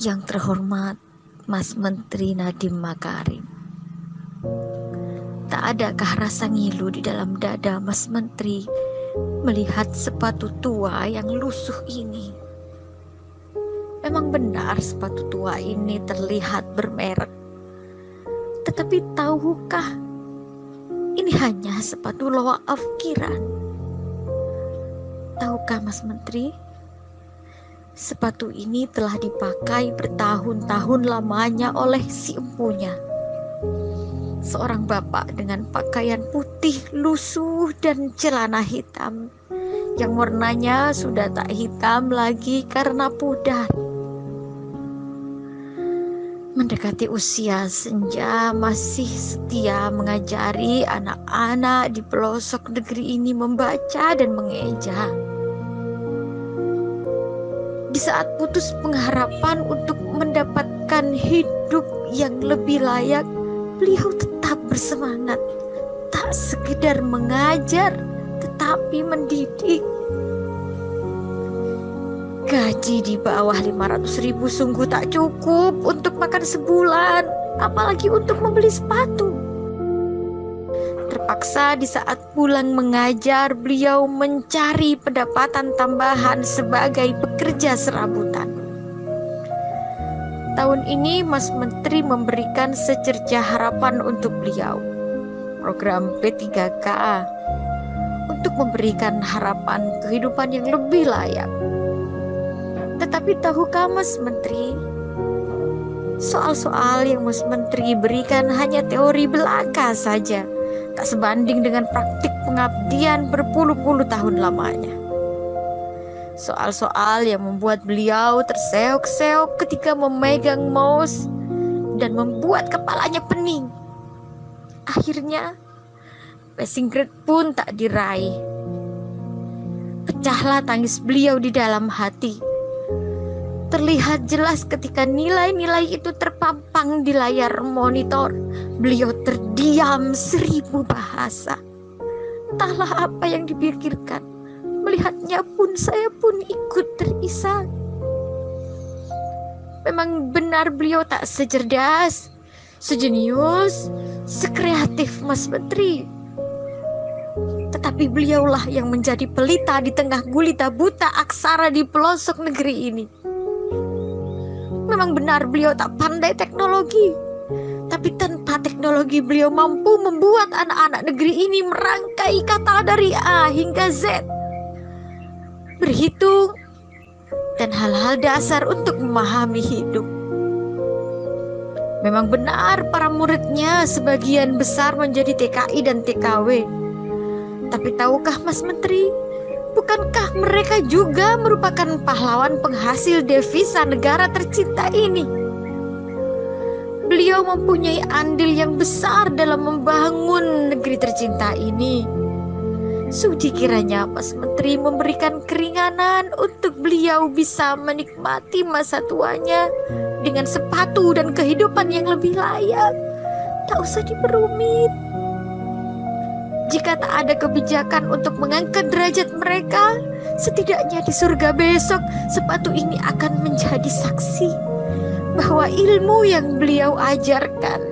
Yang terhormat Mas Menteri Nadiem Makarim, tak adakah rasa ngilu di dalam dada Mas Menteri melihat sepatu tua yang lusuh ini? Memang benar sepatu tua ini terlihat bermerek, tetapi tahukah ini hanya sepatu loaaf kiran? Tahukah Mas Menteri, sepatu ini telah dipakai bertahun-tahun lamanya oleh si empunya. Seorang bapak dengan pakaian putih lusuh dan celana hitam yang warnanya sudah tak hitam lagi karena pudar. Mendekati usia senja, masih setia mengajari anak-anak di pelosok negeri ini membaca dan mengeja. Di saat putus pengharapan untuk mendapatkan hidup yang lebih layak, beliau tetap bersemangat, tak sekedar mengajar, tetapi mendidik. Gaji di bawah 500.000 sungguh tak cukup untuk makan sebulan, apalagi untuk membeli sepatu. Terpaksa di saat pulang mengajar, beliau mencari pendapatan tambahan sebagai pekerja serabutan. Tahun ini Mas Menteri memberikan secerca harapan untuk beliau, program P3K, untuk memberikan harapan kehidupan yang lebih layak. Tetapi tahukah Mas Menteri, soal-soal yang Mas Menteri berikan hanya teori belaka saja, tak sebanding dengan praktik pengabdian berpuluh-puluh tahun lamanya. Soal-soal yang membuat beliau terseok-seok ketika memegang mouse dan membuat kepalanya pening. Akhirnya, passing grade pun tak diraih. Pecahlah tangis beliau di dalam hati. Terlihat jelas ketika nilai-nilai itu terpampang di layar monitor. Beliau terdiam 1000 bahasa. Entahlah apa yang dipikirkan. Melihatnya pun saya pun ikut terisak. Memang benar beliau tak secerdas, sejenius, sekreatif Mas Menteri. Tetapi beliaulah yang menjadi pelita di tengah gulita buta aksara di pelosok negeri ini. Memang benar beliau tak pandai teknologi, tapi tanpa teknologi beliau mampu membuat anak-anak negeri ini merangkai kata dari A hingga Z, berhitung, dan hal-hal dasar untuk memahami hidup. Memang benar para muridnya sebagian besar menjadi TKI dan TKW. Tapi tahukah Mas Menteri, bukankah mereka juga merupakan pahlawan penghasil devisa negara tercinta ini? Beliau mempunyai andil yang besar dalam membangun negeri tercinta ini. Sudi kiranya Mas Menteri memberikan keringanan untuk beliau bisa menikmati masa tuanya dengan sepatu dan kehidupan yang lebih layak. Tak usah diperumit. Jika tak ada kebijakan untuk mengangkat derajat mereka, setidaknya di surga besok sepatu ini akan menjadi saksi bahwa ilmu yang beliau ajarkan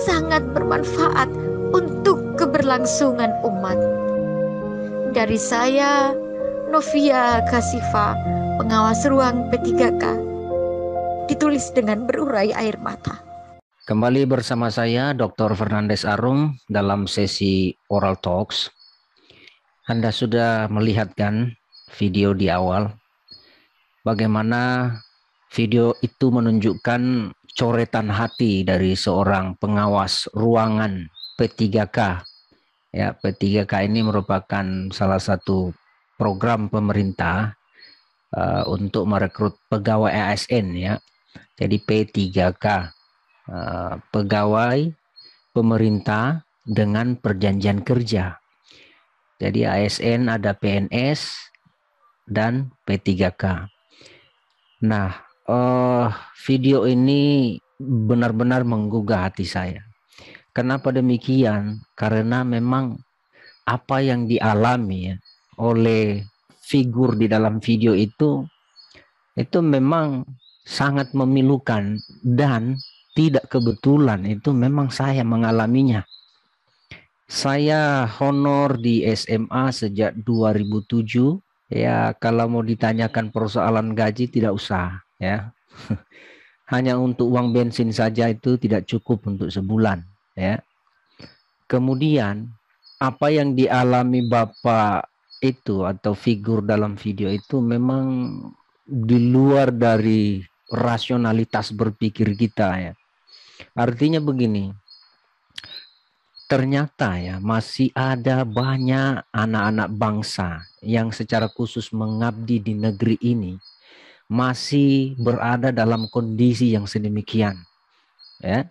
sangat bermanfaat untuk keberlangsungan umat. Dari saya, Novia Kasifa, pengawas ruang P3K, ditulis dengan berurai air mata. Kembali bersama saya, Dr. Fernandes Arum, dalam sesi Oral Talks. Anda sudah melihat kan video di awal, bagaimana video itu menunjukkan coretan hati dari seorang pengawas ruangan P3K. Ya, P3K ini merupakan salah satu program pemerintah untuk merekrut pegawai ASN, ya. Jadi P3K. Pegawai pemerintah dengan perjanjian kerja. Jadi ASN ada PNS dan P3K. Nah, video ini benar-benar menggugah hati saya. Kenapa demikian? Karena memang apa yang dialami oleh figur di dalam video itu memang sangat memilukan dan tidak kebetulan, itu memang saya mengalaminya. Saya honor di SMA sejak 2007. Ya, kalau mau ditanyakan persoalan gaji tidak usah ya. Hanya untuk uang bensin saja itu tidak cukup untuk sebulan ya. Kemudian apa yang dialami Bapak itu atau figur dalam video itu memang di luar dari rasionalitas berpikir kita ya. Artinya begini, ternyata ya masih ada banyak anak-anak bangsa yang secara khusus mengabdi di negeri ini masih berada dalam kondisi yang sedemikian ya.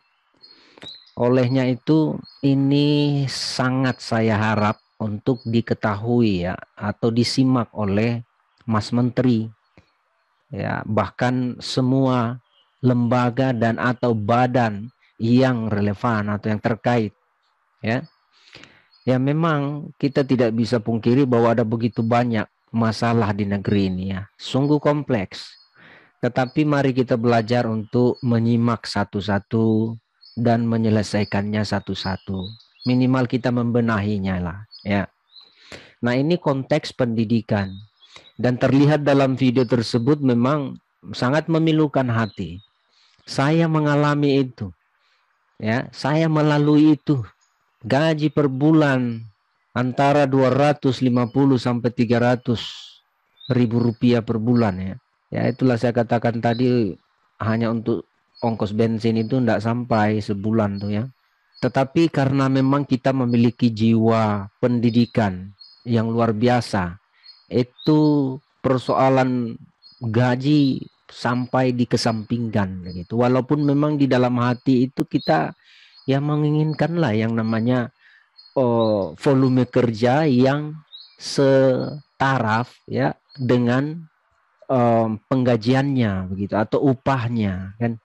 Olehnya itu ini sangat saya harap untuk diketahui ya atau disimak oleh Mas Menteri ya, bahkan semua lembaga dan atau badan yang relevan atau yang terkait ya. Ya memang kita tidak bisa pungkiri bahwa ada begitu banyak masalah di negeri ini ya, sungguh kompleks. Tetapi mari kita belajar untuk menyimak satu-satu dan menyelesaikannya satu-satu. Minimal kita membenahinya lah ya. Nah, ini konteks pendidikan dan terlihat dalam video tersebut memang sangat memilukan hati. Saya mengalami itu. Ya, saya melalui itu. Gaji per bulan antara 250 sampai 300 ribu rupiah per bulan ya. Ya itulah saya katakan tadi, hanya untuk ongkos bensin itu tidak sampai sebulan tuh ya. Tetapi karena memang kita memiliki jiwa pendidikan yang luar biasa, itu persoalan gaji sampai dikesampingkan gitu. Walaupun memang di dalam hati itu kita ya menginginkanlah yang namanya volume kerja yang setaraf ya dengan penggajiannya begitu atau upahnya kan.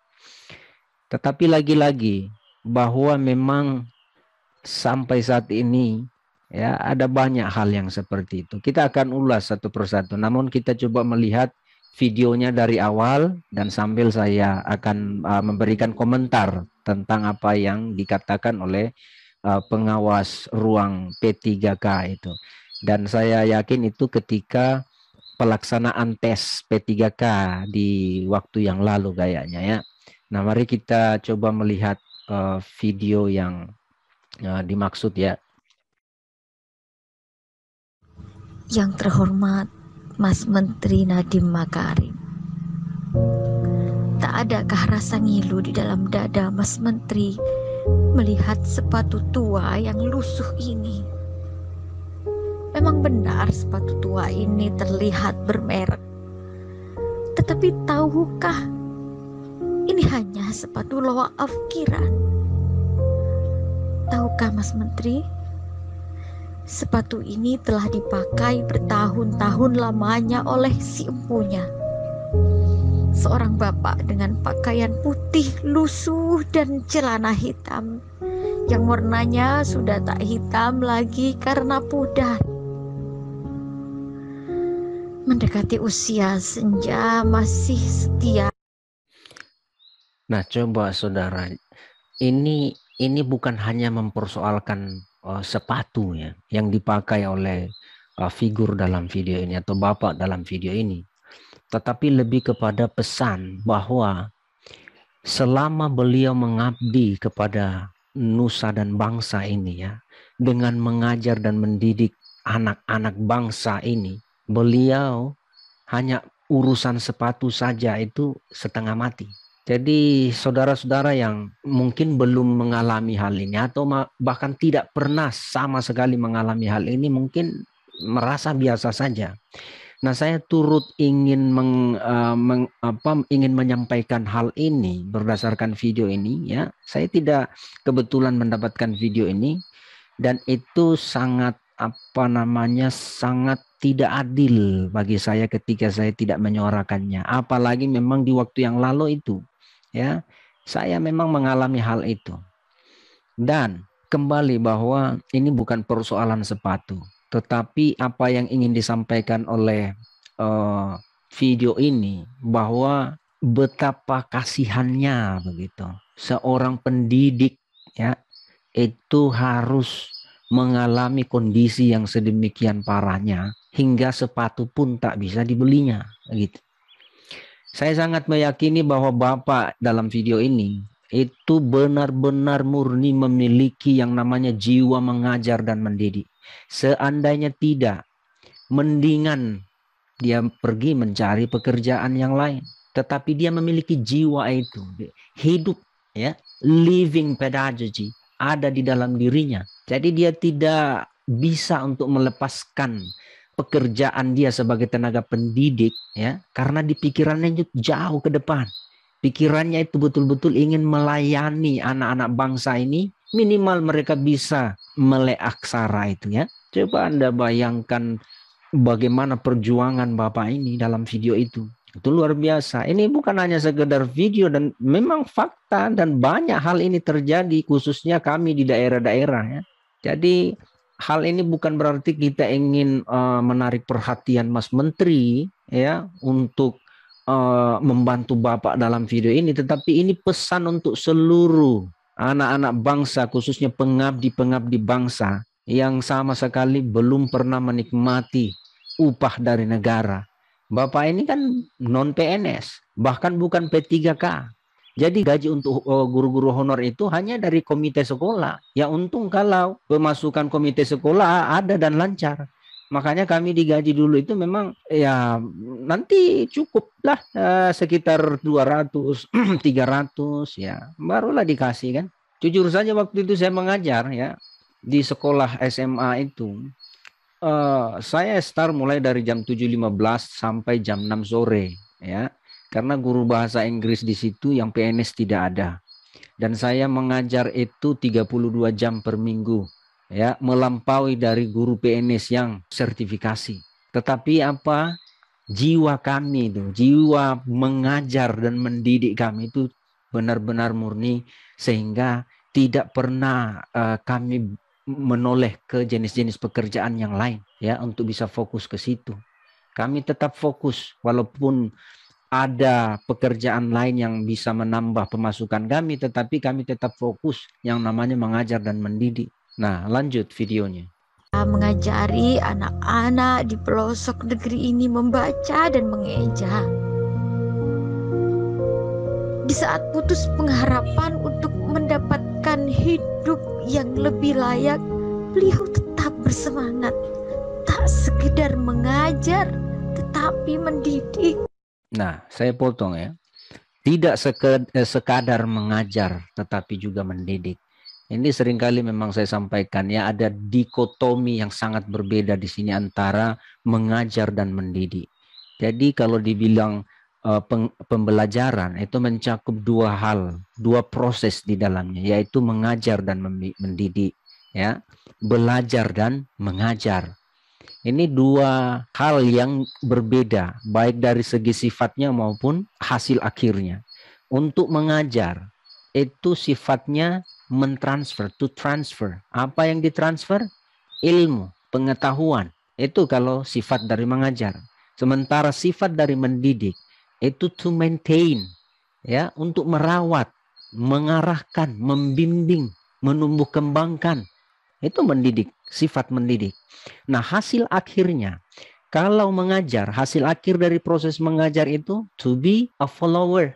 Tetapi lagi-lagi bahwa memang sampai saat ini ya ada banyak hal yang seperti itu. Kita akan ulas satu persatu. Namun kita coba melihat videonya dari awal dan sambil saya akan memberikan komentar tentang apa yang dikatakan oleh pengawas ruang P3K itu. Dan saya yakin itu ketika pelaksanaan tes P3K di waktu yang lalu kayaknya ya. Nah, mari kita coba melihat video yang dimaksud ya. Yang terhormat Mas Menteri Nadiem Makarim, tak adakah rasa ngilu di dalam dada Mas Menteri melihat sepatu tua yang lusuh ini? Memang benar sepatu tua ini terlihat bermerek, tetapi tahukah ini hanya sepatu loa afkiran? Tahukah Mas Menteri, sepatu ini telah dipakai bertahun-tahun lamanya oleh si empunya, seorang bapak dengan pakaian putih lusuh dan celana hitam yang warnanya sudah tak hitam lagi karena pudar. Mendekati usia senja masih setia. Nah, coba saudara, ini bukan hanya mempersoalkan sepatu ya yang dipakai oleh figur dalam video ini atau bapak dalam video ini, tetapi lebih kepada pesan bahwa selama beliau mengabdi kepada nusa dan bangsa ini ya, dengan mengajar dan mendidik anak-anak bangsa ini, beliau hanya urusan sepatu saja itu setengah mati. Jadi saudara-saudara yang mungkin belum mengalami hal ini atau bahkan tidak pernah sama sekali mengalami hal ini mungkin merasa biasa saja. Nah, saya turut ingin ingin menyampaikan hal ini berdasarkan video ini ya. Saya tidak kebetulan mendapatkan video ini dan itu sangat sangat tidak adil bagi saya ketika saya tidak menyuarakannya. Apalagi memang di waktu yang lalu itu ya, saya memang mengalami hal itu. Dan kembali bahwa ini bukan persoalan sepatu, tetapi apa yang ingin disampaikan oleh video ini bahwa betapa kasihannya begitu. Seorang pendidik ya itu harus mengalami kondisi yang sedemikian parahnya hingga sepatu pun tak bisa dibelinya gitu. Saya sangat meyakini bahwa Bapak dalam video ini itu benar-benar murni memiliki yang namanya jiwa mengajar dan mendidik. Seandainya tidak, mendingan dia pergi mencari pekerjaan yang lain. Tetapi dia memiliki jiwa itu, hidup ya, living pedagogy ada di dalam dirinya. Jadi dia tidak bisa untuk melepaskan pekerjaan dia sebagai tenaga pendidik ya, karena di pikirannya jauh ke depan. Pikirannya itu betul-betul ingin melayani anak-anak bangsa ini, minimal mereka bisa melek aksara itu ya. Coba Anda bayangkan bagaimana perjuangan Bapak ini dalam video itu. Itu luar biasa. Ini bukan hanya sekedar video dan memang fakta dan banyak hal ini terjadi khususnya kami di daerah-daerah ya. Jadi hal ini bukan berarti kita ingin menarik perhatian Mas Menteri ya untuk membantu Bapak dalam video ini, tetapi ini pesan untuk seluruh anak-anak bangsa khususnya pengabdi-pengabdi bangsa yang sama sekali belum pernah menikmati upah dari negara. Bapak ini kan non PNS, bahkan bukan P3K. Jadi gaji untuk guru-guru honor itu hanya dari komite sekolah. Ya untung kalau pemasukan komite sekolah ada dan lancar. Makanya kami digaji dulu itu memang ya nanti cukup lah sekitar 200, 300 ya. Barulah dikasih kan. Jujur saja waktu itu saya mengajar ya di sekolah SMA itu. Saya start mulai dari jam 7.15 sampai jam 6 sore ya. Karena guru bahasa Inggris di situ yang PNS tidak ada. Dan saya mengajar itu 32 jam per minggu ya, melampaui dari guru PNS yang sertifikasi. Tetapi apa? Jiwa kami itu, jiwa mengajar dan mendidik kami itu benar-benar murni sehingga tidak pernah kami menoleh ke jenis-jenis pekerjaan yang lain ya untuk bisa fokus ke situ. Kami tetap fokus walaupun ada pekerjaan lain yang bisa menambah pemasukan kami, tetapi kami tetap fokus yang namanya mengajar dan mendidik. Nah, lanjut videonya. Mengajari anak-anak di pelosok negeri ini membaca dan mengeja. Di saat putus pengharapan untuk mendapatkan hidup yang lebih layak, beliau tetap bersemangat, tak sekedar mengajar, tetapi mendidik. Nah, saya potong ya. Tidak sekadar mengajar, tetapi juga mendidik. Ini seringkali memang saya sampaikan ya, ada dikotomi yang sangat berbeda di sini antara mengajar dan mendidik. Jadi kalau dibilang pembelajaran itu mencakup dua hal, dua proses di dalamnya, yaitu mengajar dan mendidik, ya, belajar dan mengajar. Ini dua hal yang berbeda, baik dari segi sifatnya maupun hasil akhirnya. Untuk mengajar itu sifatnya mentransfer, to transfer. Apa yang ditransfer? Ilmu, pengetahuan. Itu kalau sifat dari mengajar. Sementara sifat dari mendidik itu to maintain, ya, untuk merawat, mengarahkan, membimbing, menumbuh kembangkan. Itu mendidik, sifat mendidik. Nah, hasil akhirnya, kalau mengajar, hasil akhir dari proses mengajar itu to be a follower,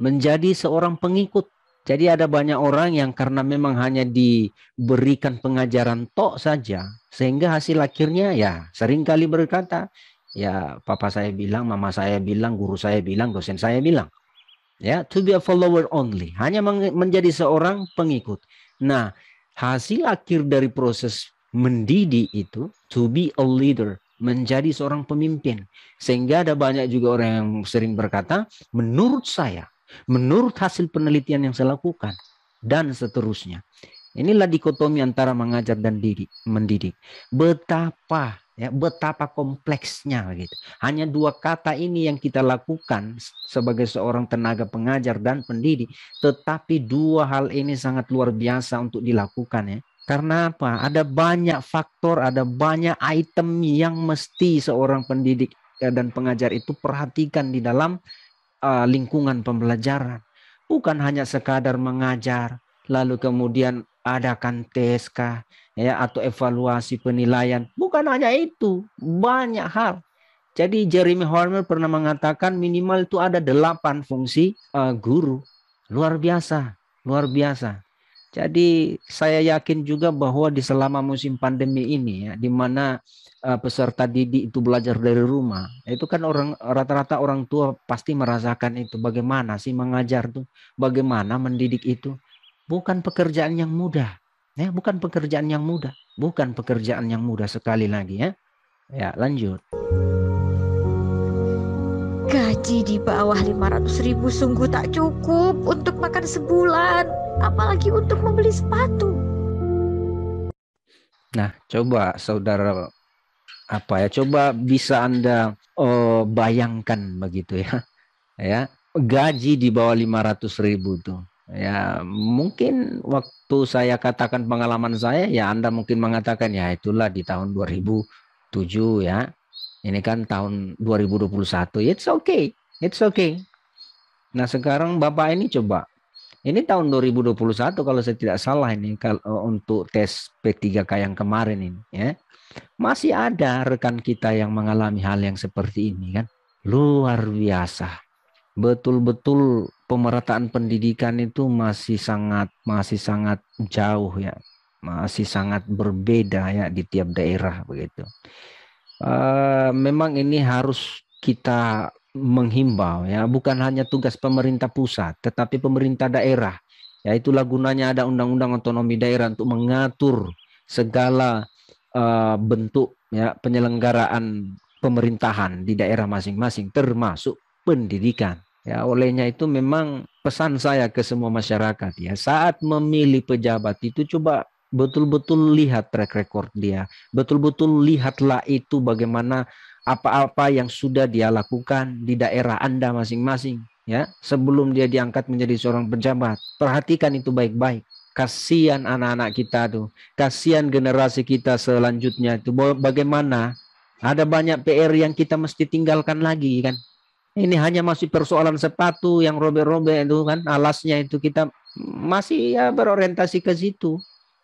menjadi seorang pengikut. Jadi ada banyak orang yang karena memang hanya diberikan pengajaran tok saja, sehingga hasil akhirnya ya seringkali berkata, ya papa saya bilang, mama saya bilang, guru saya bilang, dosen saya bilang. Ya, to be a follower only, hanya menjadi seorang pengikut. Nah, hasil akhir dari proses mendidik itu to be a leader, menjadi seorang pemimpin. Sehingga ada banyak juga orang yang sering berkata, menurut saya, menurut hasil penelitian yang saya lakukan, dan seterusnya. Inilah dikotomi antara mengajar dan mendidik. Betapa kompleksnya gitu. Hanya dua kata ini yang kita lakukan sebagai seorang tenaga pengajar dan pendidik, tetapi dua hal ini sangat luar biasa untuk dilakukan ya. Karena apa? Ada banyak faktor, ada banyak item yang mesti seorang pendidik dan pengajar itu perhatikan di dalam lingkungan pembelajaran. Bukan hanya sekadar mengajar, lalu kemudian adakan tes kah, ya, atau evaluasi penilaian. Bukan hanya itu, banyak hal. Jadi Jeremy Horner pernah mengatakan minimal itu ada 8 fungsi guru. Luar biasa, luar biasa. Jadi saya yakin juga bahwa di selama musim pandemi ini ya, di mana peserta didik itu belajar dari rumah, itu kan rata-rata orang tua pasti merasakan itu, bagaimana sih mengajar tuh, bagaimana mendidik itu. Bukan pekerjaan yang mudah, ya, bukan pekerjaan yang mudah, bukan pekerjaan yang mudah sekali lagi ya. Ya, lanjut. Gaji di bawah 500.000 sungguh tak cukup untuk makan sebulan, apalagi untuk membeli sepatu. Nah, coba saudara coba bisa Anda bayangkan begitu ya. Ya, gaji di bawah 500.000 tuh. Ya, mungkin waktu saya katakan pengalaman saya, ya Anda mungkin mengatakan ya itulah di tahun 2007 ya. Ini kan tahun 2021. It's okay. It's okay. Nah, sekarang Bapak ini coba. Ini tahun 2021 kalau saya tidak salah ini untuk tes P3K yang kemarin ini ya. Masih ada rekan kita yang mengalami hal yang seperti ini kan. Luar biasa. Betul-betul pemerataan pendidikan itu masih sangat jauh ya. Masih sangat berbeda ya di tiap daerah begitu. Memang ini harus kita menghimbau ya, bukan hanya tugas pemerintah pusat tetapi pemerintah daerah. Ya, itulah gunanya ada undang-undang otonomi daerah untuk mengatur segala bentuk ya penyelenggaraan pemerintahan di daerah masing-masing termasuk pendidikan. Ya, olehnya itu memang pesan saya ke semua masyarakat ya, saat memilih pejabat itu coba betul-betul lihat track record dia, betul-betul lihatlah itu bagaimana apa-apa yang sudah dia lakukan di daerah Anda masing-masing ya, sebelum dia diangkat menjadi seorang pejabat. Perhatikan itu baik-baik. Kasihan anak-anak kita tuh, kasihan generasi kita selanjutnya itu, bagaimana ada banyak PR yang kita mesti tinggalkan lagi kan. Ini hanya masih persoalan sepatu yang robek-robek itu kan, alasnya itu kita masih ya berorientasi ke situ.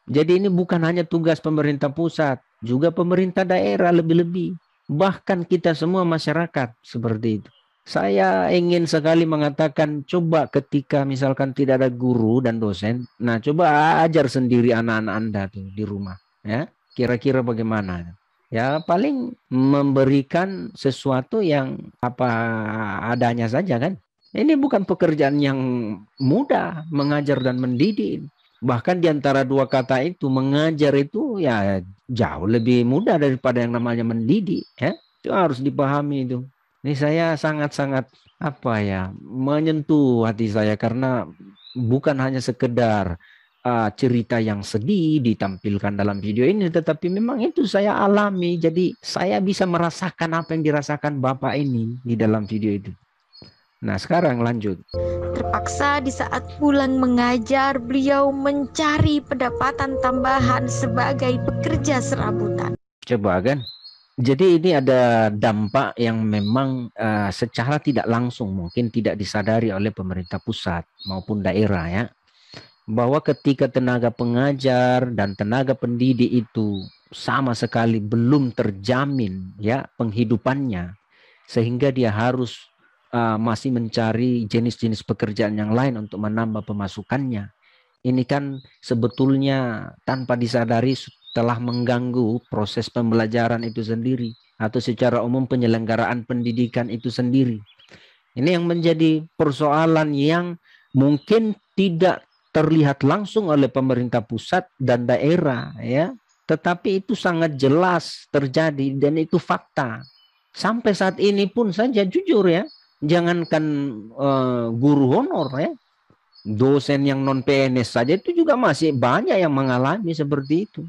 Jadi ini bukan hanya tugas pemerintah pusat, juga pemerintah daerah lebih-lebih. Bahkan kita semua masyarakat seperti itu. Saya ingin sekali mengatakan, coba ketika misalkan tidak ada guru dan dosen, nah coba ajar sendiri anak-anak Anda tuh di rumah. Ya, kira-kira bagaimana? Ya paling memberikan sesuatu yang apa adanya saja kan. Ini bukan pekerjaan yang mudah mengajar dan mendidik. Bahkan di antara dua kata itu, mengajar itu ya jauh lebih mudah daripada yang namanya mendidik ya. Itu harus dipahami itu. Ini saya sangat-sangat menyentuh hati saya karena bukan hanya sekedar cerita yang sedih ditampilkan dalam video ini, tetapi memang itu saya alami. Jadi saya bisa merasakan apa yang dirasakan Bapak ini di dalam video itu. Nah, sekarang lanjut. Terpaksa di saat pulang mengajar, beliau mencari pendapatan tambahan sebagai pekerja serabutan. Coba kan. Jadi ini ada dampak yang memang secara tidak langsung mungkin tidak disadari oleh pemerintah pusat maupun daerah ya. Bahwa ketika tenaga pengajar dan tenaga pendidik itu sama sekali belum terjamin ya penghidupannya, sehingga dia harus masih mencari jenis-jenis pekerjaan yang lain untuk menambah pemasukannya. Ini kan sebetulnya tanpa disadari telah mengganggu proses pembelajaran itu sendiri atau secara umum penyelenggaraan pendidikan itu sendiri. Ini yang menjadi persoalan yang mungkin tidak terlihat langsung oleh pemerintah pusat dan daerah ya, tetapi itu sangat jelas terjadi dan itu fakta. Sampai saat ini pun saja jujur ya, jangankan guru honor ya, dosen yang non PNS saja itu juga masih banyak yang mengalami seperti itu.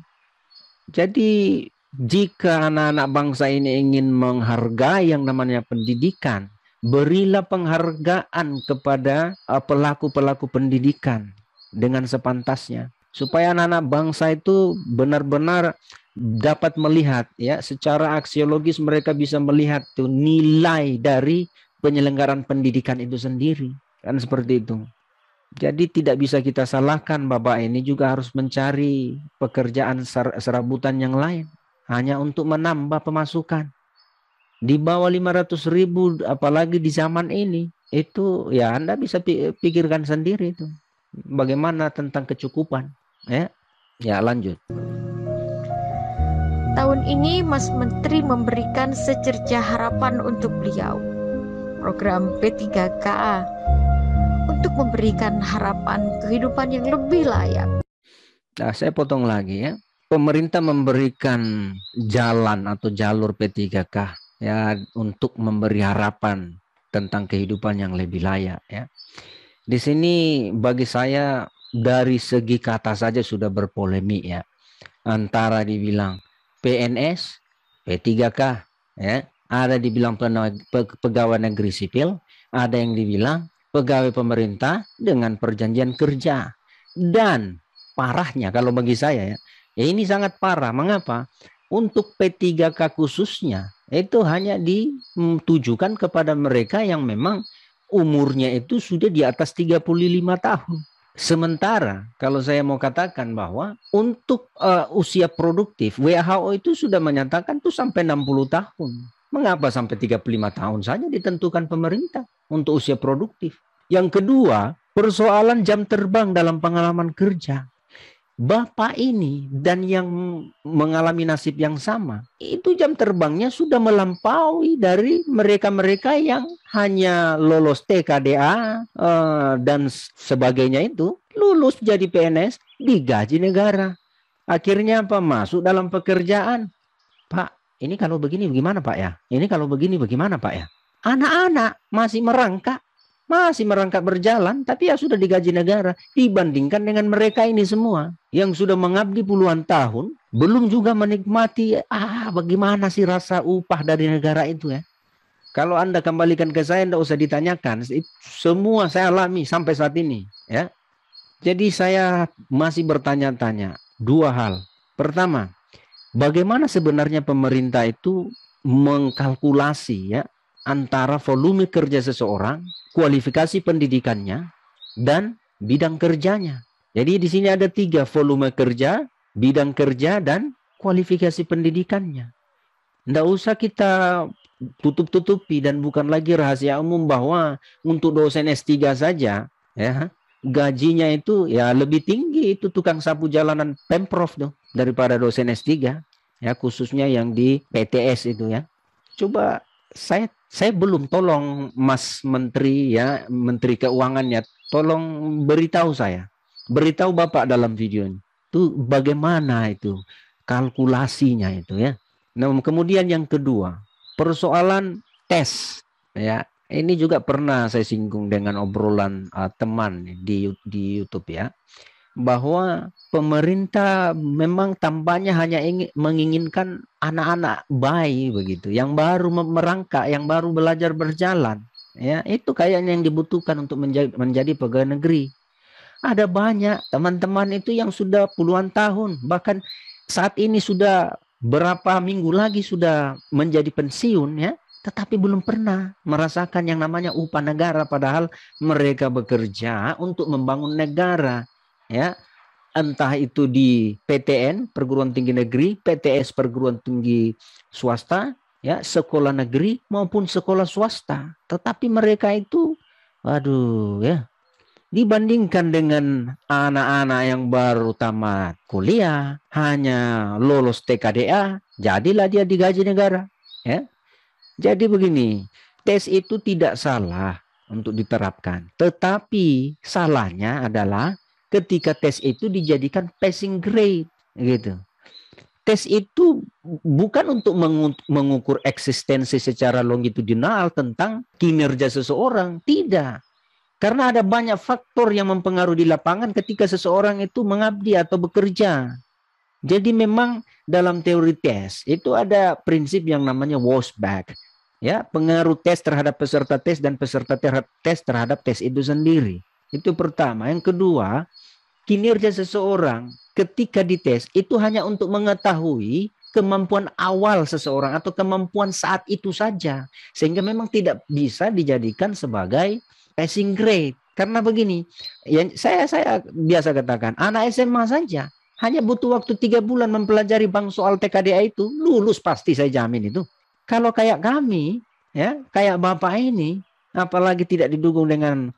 Jadi jika anak-anak bangsa ini ingin menghargai yang namanya pendidikan, berilah penghargaan kepada pelaku-pelaku pendidikan dengan sepantasnya, supaya anak-anak bangsa itu benar-benar dapat melihat ya, secara aksiologis mereka bisa melihat tuh nilai dari penyelenggaraan pendidikan itu sendiri. Kan seperti itu. Jadi tidak bisa kita salahkan Bapak ini juga harus mencari pekerjaan serabutan yang lain. Hanya untuk menambah pemasukan. Di bawah 500.000 apalagi di zaman ini. Itu ya Anda bisa pikirkan sendiri itu. Bagaimana tentang kecukupan. Ya lanjut. Tahun ini Mas Menteri memberikan secercah harapan untuk beliau. Program P3K untuk memberikan harapan kehidupan yang lebih layak. Nah, saya potong lagi ya. Pemerintah memberikan jalan atau jalur P3K ya untuk memberi harapan tentang kehidupan yang lebih layak ya. Di sini bagi saya dari segi kata saja sudah berpolemik ya. Antara dibilang PNS, P3K ya. Ada dibilang pegawai negeri sipil, ada yang dibilang pegawai pemerintah dengan perjanjian kerja. Dan parahnya kalau bagi saya ya ini sangat parah. Mengapa? Untuk P3K khususnya itu hanya ditujukan kepada mereka yang memang umurnya itu sudah di atas 35 tahun. Sementara kalau saya mau katakan bahwa untuk usia produktif WHO itu sudah menyatakan tuh sampai 60 tahun. Mengapa sampai 35 tahun saja ditentukan pemerintah untuk usia produktif? Yang kedua, persoalan jam terbang dalam pengalaman kerja. Bapak ini dan yang mengalami nasib yang sama, itu jam terbangnya sudah melampaui dari mereka-mereka yang hanya lolos TKDA dan sebagainya itu, lulus jadi PNS, digaji negara. Akhirnya apa? Masuk dalam pekerjaan. Pak, ini kalau begini bagaimana Pak ya? Ini kalau begini bagaimana Pak ya? Anak-anak masih merangkak berjalan, tapi ya sudah digaji negara. Dibandingkan dengan mereka ini semua yang sudah mengabdi puluhan tahun, belum juga menikmati bagaimana sih rasa upah dari negara itu ya. Kalau Anda kembalikan ke saya, tidak usah ditanyakan. Semua saya alami sampai saat ini ya. Jadi saya masih bertanya-tanya dua hal. Pertama, bagaimana sebenarnya pemerintah itu mengkalkulasi ya antara volume kerja seseorang, kualifikasi pendidikannya, dan bidang kerjanya. Jadi di sini ada 3, volume kerja, bidang kerja, dan kualifikasi pendidikannya. Tidak usah kita tutup-tutupi dan bukan lagi rahasia umum bahwa untuk dosen S3 saja ya gajinya itu ya lebih tinggi itu tukang sapu jalanan Pemprov tuh daripada dosen S3 ya, khususnya yang di PTS itu ya. Coba saya belum, tolong Mas Menteri ya, Menteri Keuangan ya, tolong beritahu Bapak dalam video ini itu bagaimana itu kalkulasinya itu ya. Nah, kemudian yang kedua, persoalan tes ya. Ini juga pernah saya singgung dengan obrolan teman di YouTube ya, bahwa pemerintah memang tampaknya hanya menginginkan anak-anak bayi begitu, yang baru merangkak, yang baru belajar berjalan ya. Itu kayaknya yang dibutuhkan untuk menjadi pegawai negeri. Ada banyak teman-teman itu yang sudah puluhan tahun, bahkan saat ini sudah berapa minggu lagi sudah menjadi pensiun ya, tetapi belum pernah merasakan yang namanya upah negara, padahal mereka bekerja untuk membangun negara ya. Entah itu di PTN, perguruan tinggi negeri, PTS, perguruan tinggi swasta ya, sekolah negeri maupun sekolah swasta. Tetapi mereka itu ya, dibandingkan dengan anak-anak yang baru tamat kuliah, hanya lolos TKDA, jadilah dia digaji negara ya. Jadi begini, tes itu tidak salah untuk diterapkan. Tetapi salahnya adalah ketika tes itu dijadikan passing grade gitu. Tes itu bukan untuk mengukur eksistensi secara longitudinal tentang kinerja seseorang, tidak. Karena ada banyak faktor yang mempengaruhi di lapangan ketika seseorang itu mengabdi atau bekerja. Jadi memang dalam teori tes itu ada prinsip yang namanya washback. Ya, pengaruh tes terhadap peserta tes dan peserta tes terhadap tes itu sendiri. Itu pertama. Yang kedua, kinerja seseorang ketika dites itu hanya untuk mengetahui kemampuan awal seseorang atau kemampuan saat itu saja. Sehingga memang tidak bisa dijadikan sebagai passing grade. Karena begini, ya saya biasa katakan, anak SMA saja hanya butuh waktu 3 bulan mempelajari bang soal TKDA itu, lulus pasti saya jamin itu. Kalau kayak kami, ya kayak Bapak ini, apalagi tidak didukung dengan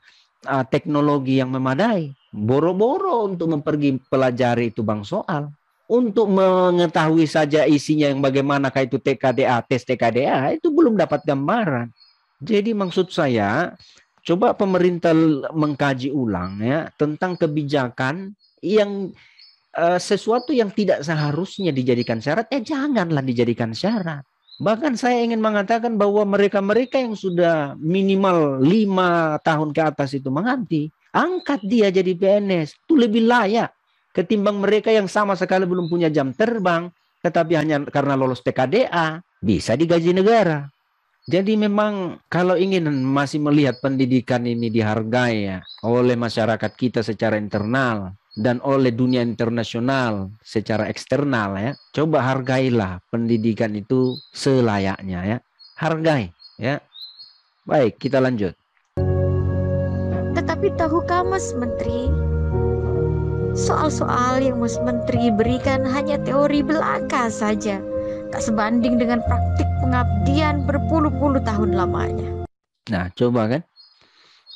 teknologi yang memadai, boro-boro untuk mempergi pelajari itu bang soal. Untuk mengetahui saja isinya yang bagaimana kayak itu TKDA, tes TKDA, itu belum dapat gambaran. Jadi maksud saya, coba pemerintah mengkaji ulang ya tentang kebijakan yang sesuatu yang tidak seharusnya dijadikan syarat, janganlah dijadikan syarat. Bahkan saya ingin mengatakan bahwa mereka-mereka yang sudah minimal 5 tahun ke atas itu mengabdi, angkat dia jadi PNS, itu lebih layak ketimbang mereka yang sama sekali belum punya jam terbang, tetapi hanya karena lolos TKDA, bisa digaji negara. Jadi memang kalau ingin masih melihat pendidikan ini dihargai ya oleh masyarakat kita secara internal dan oleh dunia internasional secara eksternal ya, coba hargailah pendidikan itu selayaknya ya. Hargai ya. Baik, kita lanjut. Tetapi tahukah Mas Menteri, soal-soal yang Mas Menteri berikan hanya teori belaka saja, tak sebanding dengan praktik pengabdian berpuluh-puluh tahun lamanya. Nah, coba kan.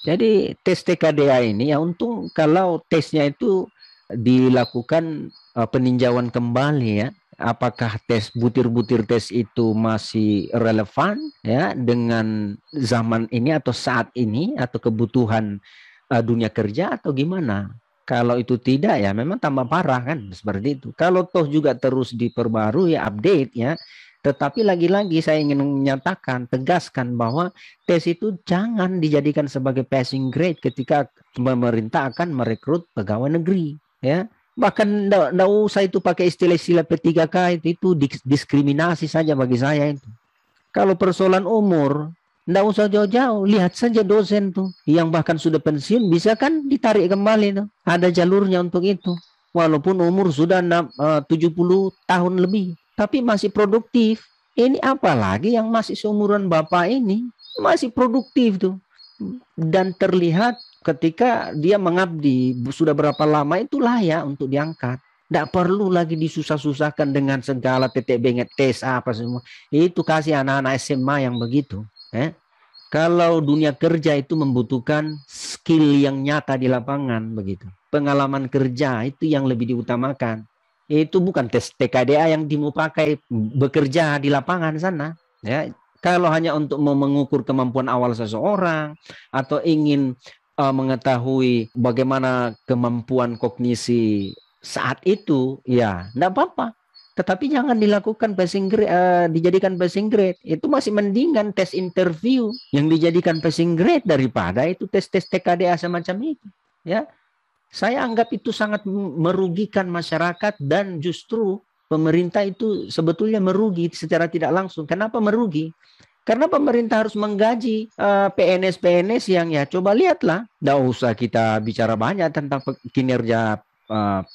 Jadi tes TKDA ini ya untung kalau tesnya itu dilakukan peninjauan kembali ya. Apakah tes butir-butir tes itu masih relevan ya dengan zaman ini atau saat ini atau kebutuhan dunia kerja atau gimana? Kalau itu tidak ya memang tambah parah kan seperti itu. Kalau toh juga terus diperbarui update ya. Tetapi lagi-lagi saya ingin menyatakan, tegaskan bahwa tes itu jangan dijadikan sebagai passing grade ketika pemerintah akan merekrut pegawai negeri. Ya, bahkan tidak usah itu pakai istilah-istilah P3K itu diskriminasi saja bagi saya itu. Kalau persoalan umur, tidak usah jauh-jauh, lihat saja dosen tuh yang bahkan sudah pensiun bisa kan ditarik kembali tuh. Ada jalurnya untuk itu. Walaupun umur sudah 70 tahun lebih. Tapi masih produktif. Ini apalagi yang masih seumuran Bapak ini. Masih produktif tuh. Dan terlihat ketika dia mengabdi sudah berapa lama itu layak untuk diangkat. Tidak perlu lagi disusah-susahkan dengan segala tetek bengek tes apa semua. Itu kasih anak-anak SMA yang begitu. Kalau dunia kerja itu membutuhkan skill yang nyata di lapangan begitu. Pengalaman kerja itu yang lebih diutamakan. Itu bukan tes TKDA yang mau pakai bekerja di lapangan sana ya. Kalau hanya untuk mengukur kemampuan awal seseorang atau ingin mengetahui bagaimana kemampuan kognisi saat itu ya tidak apa-apa, tetapi jangan dilakukan passing grade, dijadikan passing grade. Itu masih mendingan tes interview yang dijadikan passing grade daripada itu tes-tes TKDA semacam itu ya. Saya anggap itu sangat merugikan masyarakat dan justru pemerintah itu sebetulnya merugi secara tidak langsung. Kenapa merugi? Karena pemerintah harus menggaji PNS-PNS yang ya coba lihatlah. Tidak usah kita bicara banyak tentang kinerja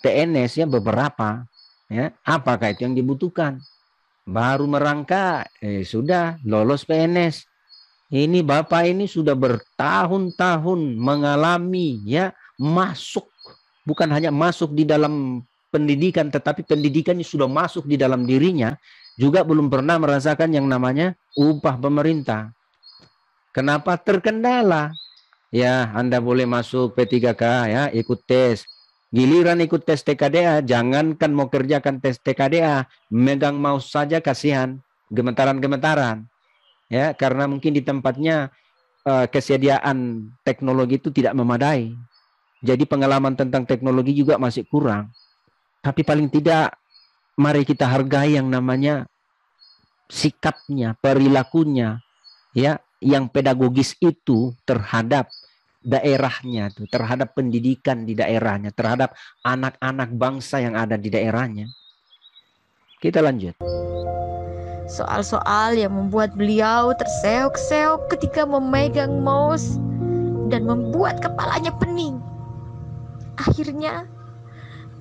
PNS ya beberapa. Ya, apakah itu yang dibutuhkan? Baru merangkak, sudah lolos PNS. Ini Bapak ini sudah bertahun-tahun mengalami ya masuk, bukan hanya masuk di dalam pendidikan, tetapi pendidikannya sudah masuk di dalam dirinya, juga belum pernah merasakan yang namanya upah pemerintah. Kenapa terkendala? Ya, Anda boleh masuk P3K ya, ikut tes. Giliran ikut tes TKDA, jangankan mau kerjakan tes TKDA, megang mouse saja kasihan, gemetaran-gemetaran. Ya, karena mungkin di tempatnya kesediaan teknologi itu tidak memadai. Jadi pengalaman tentang teknologi juga masih kurang. Tapi paling tidak mari kita hargai yang namanya sikapnya, perilakunya ya, yang pedagogis itu terhadap daerahnya, terhadap pendidikan di daerahnya, terhadap anak-anak bangsa yang ada di daerahnya. Kita lanjut. Soal-soal yang membuat beliau terseok-seok ketika memegang mouse dan membuat kepalanya pening. Akhirnya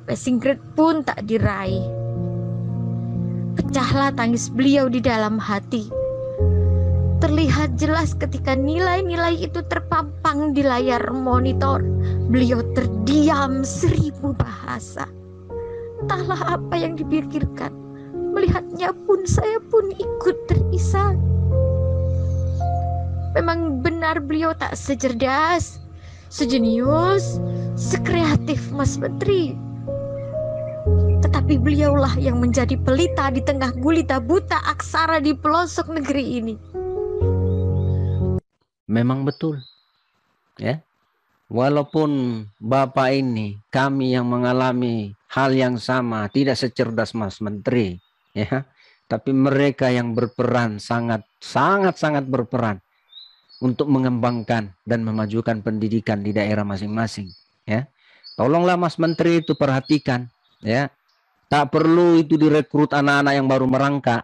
passing grade pun tak diraih. Pecahlah tangis beliau di dalam hati. Terlihat jelas ketika nilai-nilai itu terpampang di layar monitor. Beliau terdiam 1000 bahasa. Entahlah apa yang dipikirkan. Melihatnya pun saya pun ikut terisak. Memang benar beliau tak secerdas, sejenius, sekreatif Mas Menteri. Tetapi beliaulah yang menjadi pelita di tengah gulita buta aksara di pelosok negeri ini. Memang betul, ya. Walaupun Bapak ini, kami yang mengalami hal yang sama, tidak secerdas Mas Menteri, ya. Tapi mereka yang berperan sangat berperan untuk mengembangkan dan memajukan pendidikan di daerah masing-masing, ya. Tolonglah Mas Menteri itu perhatikan, ya. Tak perlu itu direkrut anak-anak yang baru merangkak.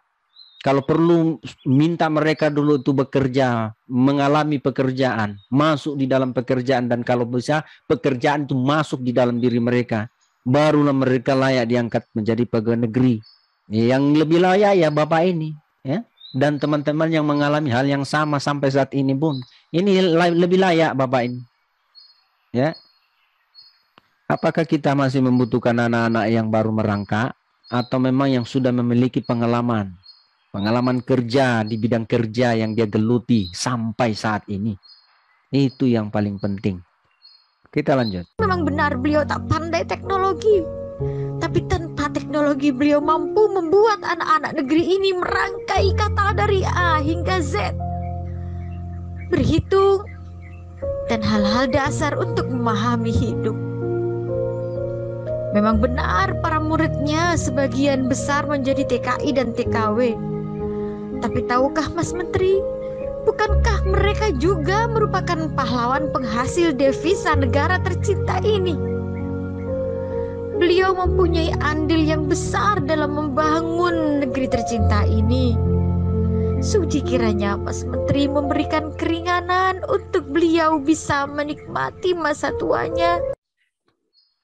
Kalau perlu minta mereka dulu itu bekerja, mengalami pekerjaan, masuk di dalam pekerjaan, dan kalau bisa pekerjaan itu masuk di dalam diri mereka, barulah mereka layak diangkat menjadi pegawai negeri. Yang lebih layak ya Bapak ini, ya. Dan teman-teman yang mengalami hal yang sama sampai saat ini pun, ini lebih layak Bapak ini, ya. Apakah kita masih membutuhkan anak-anak yang baru merangkak, atau memang yang sudah memiliki pengalaman kerja di bidang kerja yang dia geluti sampai saat ini? Itu yang paling penting. Kita lanjut. Memang benar beliau tak pandai teknologi, tapi tanpa teknologi beliau mampu membuat anak-anak negeri ini merangkai kata dari A hingga Z, berhitung, dan hal-hal dasar untuk memahami hidup. Memang benar para muridnya sebagian besar menjadi TKI dan TKW. Tapi tahukah Mas Menteri, bukankah mereka juga merupakan pahlawan penghasil devisa negara tercinta ini? Beliau mempunyai andil yang besar dalam membangun negeri tercinta ini. Suci kiranya Mas Menteri memberikan keringanan untuk beliau bisa menikmati masa tuanya.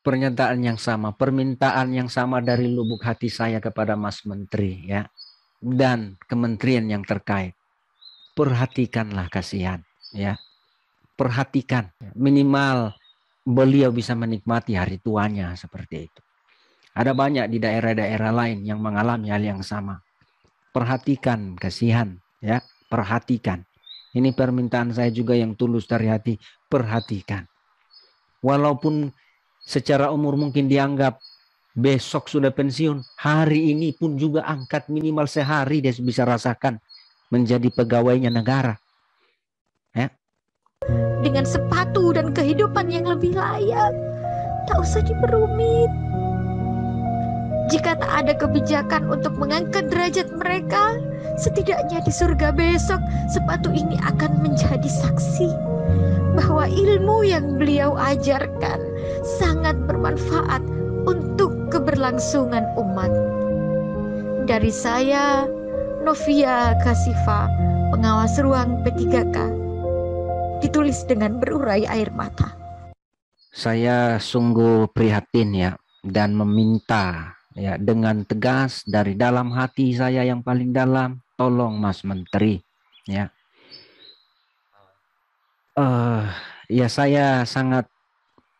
Pernyataan yang sama, permintaan yang sama dari lubuk hati saya kepada Mas Menteri, ya, dan kementerian yang terkait. Perhatikanlah kasihan, ya. Perhatikan, minimal beliau bisa menikmati hari tuanya seperti itu. Ada banyak di daerah-daerah lain yang mengalami hal yang sama. Perhatikan kasihan, ya, perhatikan. Ini permintaan saya juga yang tulus dari hati, perhatikan. Walaupun secara umur mungkin dianggap besok sudah pensiun, hari ini pun juga angkat minimal sehari dia bisa rasakan menjadi pegawainya negara, ya. Dengan sepatu dan kehidupan yang lebih layak, tak usah diperumit. Jika tak ada kebijakan untuk mengangkat derajat mereka, setidaknya di surga besok sepatu ini akan menjadi saksi bahwa ilmu yang beliau ajarkan sangat bermanfaat untuk keberlangsungan umat. Dari saya, Novia Kasifa, pengawas ruang P3K, ditulis dengan berurai air mata. Saya sungguh prihatin, ya, dan meminta, ya, dengan tegas dari dalam hati saya yang paling dalam, tolong Mas Menteri, ya. Ya, saya sangat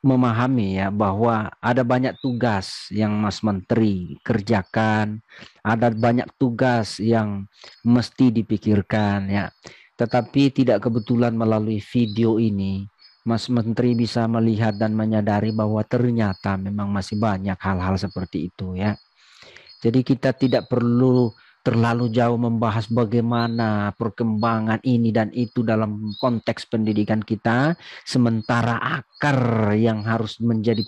memahami, ya, bahwa ada banyak tugas yang Mas Menteri kerjakan, ada banyak tugas yang mesti dipikirkan, ya. Tetapi tidak kebetulan melalui video ini Mas Menteri bisa melihat dan menyadari bahwa ternyata memang masih banyak hal-hal seperti itu, ya. Jadi kita tidak perlu terlalu jauh membahas bagaimana perkembangan ini dan itu dalam konteks pendidikan kita, sementara akar yang harus menjadi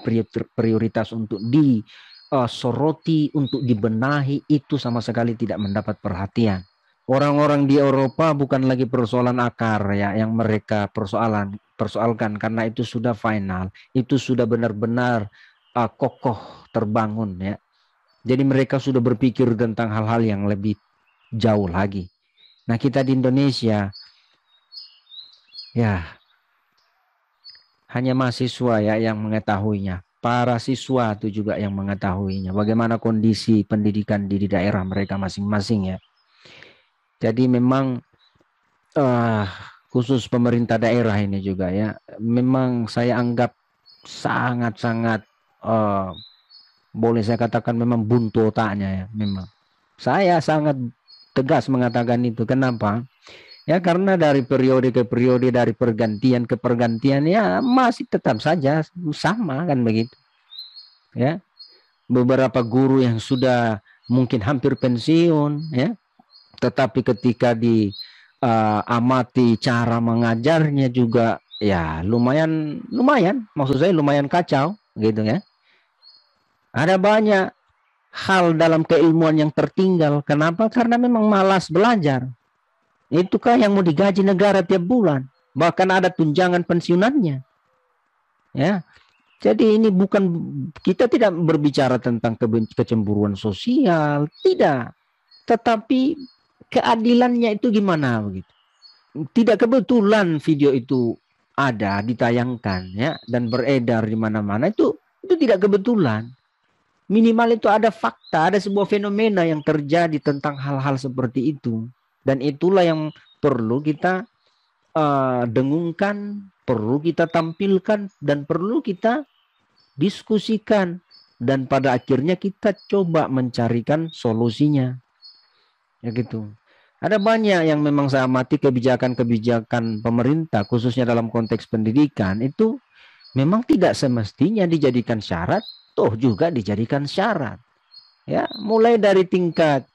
prioritas untuk disoroti, untuk dibenahi, itu sama sekali tidak mendapat perhatian. Orang-orang di Eropa bukan lagi persoalan akar, ya, yang mereka persoalkan, karena itu sudah final, itu sudah benar-benar kokoh terbangun, ya. Jadi mereka sudah berpikir tentang hal-hal yang lebih jauh lagi. Nah, kita di Indonesia, ya, hanya mahasiswa, ya, yang mengetahuinya. para siswa itu juga yang mengetahuinya. Bagaimana kondisi pendidikan di daerah mereka masing-masing ya. Jadi memang khusus pemerintah daerah ini juga ya, memang saya anggap sangat-sangat boleh saya katakan memang buntu otaknya ya. Memang saya sangat tegas mengatakan itu. Kenapa? Ya karena dari periode ke periode, dari pergantian ke pergantian ya masih tetap saja sama kan begitu. Ya, beberapa guru yang sudah mungkin hampir pensiun ya, tetapi ketika diamati cara mengajarnya juga ya lumayan maksud saya lumayan kacau gitu ya. Ada banyak hal dalam keilmuan yang tertinggal. Kenapa? Karena memang malas belajar. Itukah yang mau digaji negara tiap bulan, bahkan ada tunjangan pensiunannya ya. Jadi ini bukan, kita tidak berbicara tentang kecemburuan sosial, tidak, tetapi keadilannya itu gimana begitu. Tidak kebetulan video itu ada ditayangkan ya dan beredar di mana-mana, itu tidak kebetulan. Minimal itu ada fakta, ada sebuah fenomena yang terjadi tentang hal-hal seperti itu. Dan itulah yang perlu kita dengungkan, perlu kita tampilkan, dan perlu kita diskusikan. Dan pada akhirnya kita coba mencarikan solusinya. Ya gitu. Ada banyak yang memang saya amati kebijakan-kebijakan pemerintah, khususnya dalam konteks pendidikan, itu memang tidak semestinya dijadikan syarat, toh juga dijadikan syarat. Ya, mulai dari tingkat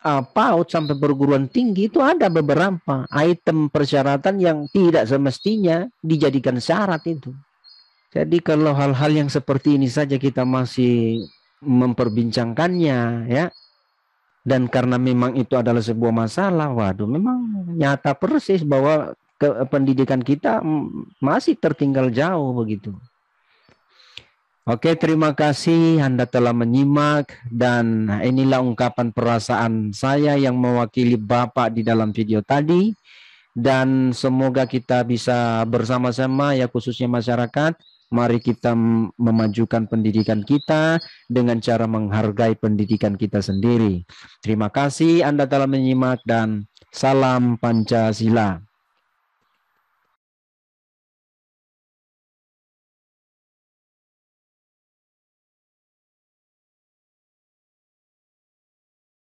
PAUD sampai perguruan tinggi itu ada beberapa item persyaratan yang tidak semestinya dijadikan syarat itu. Jadi kalau hal-hal yang seperti ini saja kita masih memperbincangkannya ya, dan karena memang itu adalah sebuah masalah, waduh memang nyata persis bahwa pendidikan kita masih tertinggal jauh begitu. Oke, terima kasih Anda telah menyimak, dan inilah ungkapan perasaan saya yang mewakili Bapak di dalam video tadi, dan semoga kita bisa bersama-sama ya, khususnya masyarakat, mari kita memajukan pendidikan kita dengan cara menghargai pendidikan kita sendiri. Terima kasih Anda telah menyimak dan salam Pancasila.